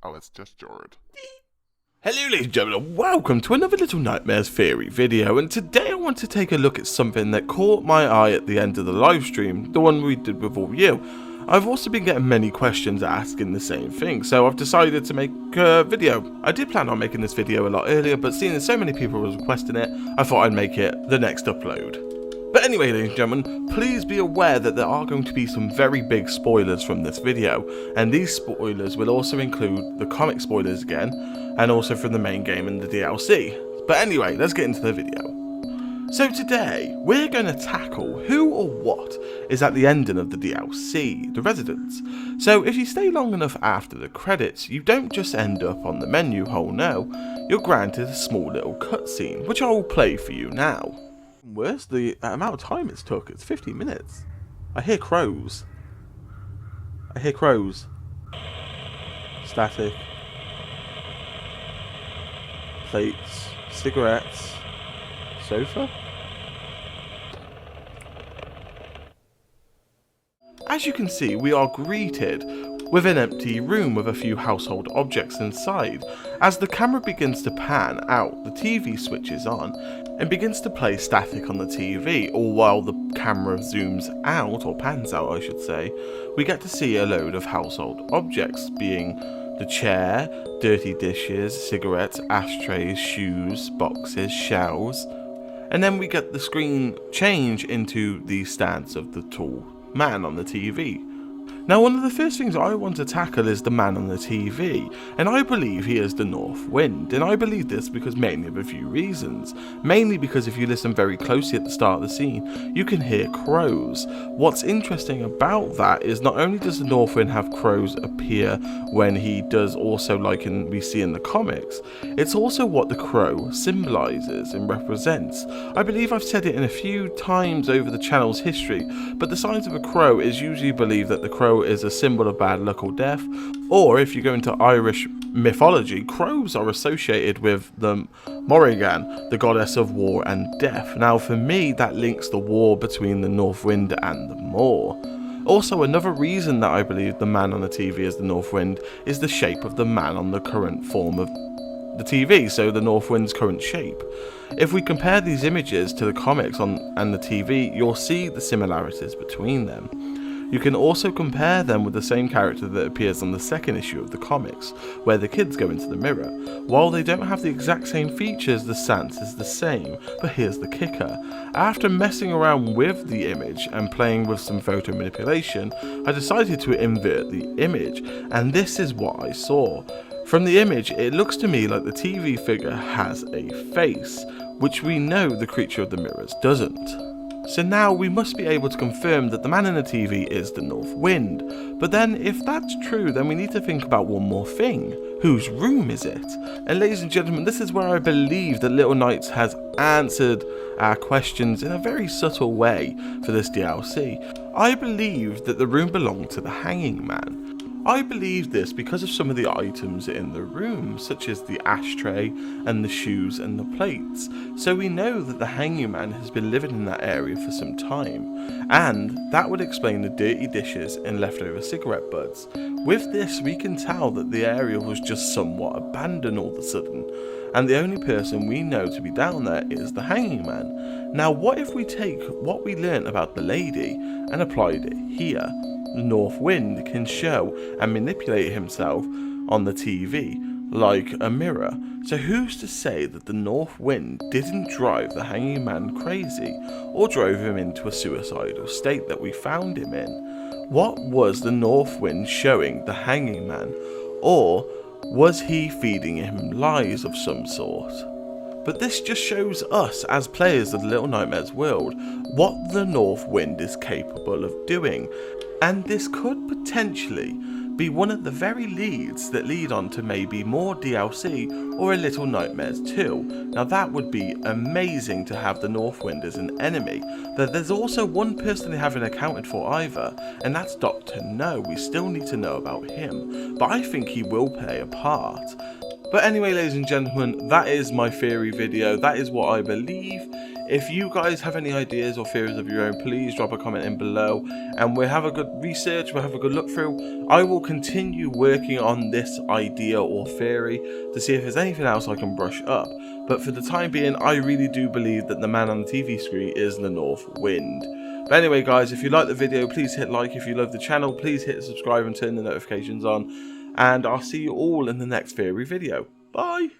Oh, it's just Jord. Hello ladies and gentlemen, welcome to another Little Nightmares theory video, and today I want to take a look at something that caught my eye at the end of the live stream, the one we did with all you. I've also been getting many questions asking the same thing, so I've decided to make a video. I did plan on making this video a lot earlier, but seeing that so many people were requesting it, I thought I'd make it the next upload. But anyway, ladies and gentlemen, please be aware that there are going to be some very big spoilers from this video, and these spoilers will also include the comic spoilers again, and also from the main game and the DLC. But anyway, let's get into the video. So today, we're going to tackle who or what is at the ending of the DLC, the Residents. So if you stay long enough after the credits, you don't just end up on the menu hole, no, you're granted a small little cutscene, which I will play for you now. Worse, the amount of time it's took, it's 50 minutes. I hear crows. Static. Plates, cigarettes, sofa. As you can see, we are greeted with an empty room with a few household objects inside. As the camera begins to pan out, the TV switches on and begins to play static on the TV, or while the camera zooms out, or pans out I should say, we get to see a load of household objects, being the chair, dirty dishes, cigarettes, ashtrays, shoes, boxes, shelves, and then we get the screen change into the stance of the tall man on the TV. Now, one of the first things I want to tackle is the man on the TV, and I believe he is the North Wind, and I believe this because mainly of a few reasons. Mainly because if you listen very closely at the start of the scene, you can hear crows. What's interesting about that is not only does the North Wind have crows appear when he does also like we see in the comics, it's also what the crow symbolises and represents. I believe I've said it in a few times over the channel's history, but the signs of a crow is usually believed that the crow is a symbol of bad luck or death, or if you go into Irish mythology, crows are associated with the Morrigan, the goddess of war and death. Now for me, that links the war between the North Wind and the Moor. Also, another reason that I believe the man on the TV is the North Wind is the shape of the man on the current form of the TV, so the North Wind's current shape. If we compare these images to the comics and the TV, you'll see the similarities between them. You can also compare them with the same character that appears on the second issue of the comics, where the kids go into the mirror. While they don't have the exact same features, the stance is the same, but here's the kicker. After messing around with the image and playing with some photo manipulation, I decided to invert the image, and this is what I saw. From the image, it looks to me like the TV figure has a face, which we know the creature of the mirrors doesn't. So now we must be able to confirm that the man in the TV is the North Wind. But then if that's true, then we need to think about one more thing. Whose room is it? And ladies and gentlemen, this is where I believe that Little Knights has answered our questions in a very subtle way for this DLC. I believe that the room belonged to the Hanging Man. I believe this because of some of the items in the room, such as the ashtray and the shoes and the plates. So we know that the Hanging Man has been living in that area for some time, and that would explain the dirty dishes and leftover cigarette butts. With this, we can tell that the area was just somewhat abandoned all of a sudden, and the only person we know to be down there is the Hanging Man. Now, what if we take what we learnt about the lady and applied it here? The North Wind can show and manipulate himself on the TV like a mirror. So who's to say that the North Wind didn't drive the Hanging Man crazy, or drove him into a suicidal state that we found him in? What was the North Wind showing the Hanging Man, or was he feeding him lies of some sort? But this just shows us as players of the Little Nightmares world what the North Wind is capable of doing, and this could potentially be one of the very leads that lead on to maybe more DLC or a Little Nightmares 2. Now that would be amazing to have the North Wind as an enemy, but there's also one person they haven't accounted for either, and that's Dr. No. We still need to know about him, but I think he will play a part. But anyway, ladies and gentlemen, that is my theory video, that is what I believe. If you guys have any ideas or theories of your own, please drop a comment in below, and we'll have a good research, we'll have a good look through. I will continue working on this idea or theory to see if there's anything else I can brush up, but for the time being, I really do believe that the man on the TV screen is the North Wind. But anyway guys, if you like the video, please hit like. If you love the channel, please hit subscribe and turn the notifications on, and I'll see you all in the next theory video. Bye!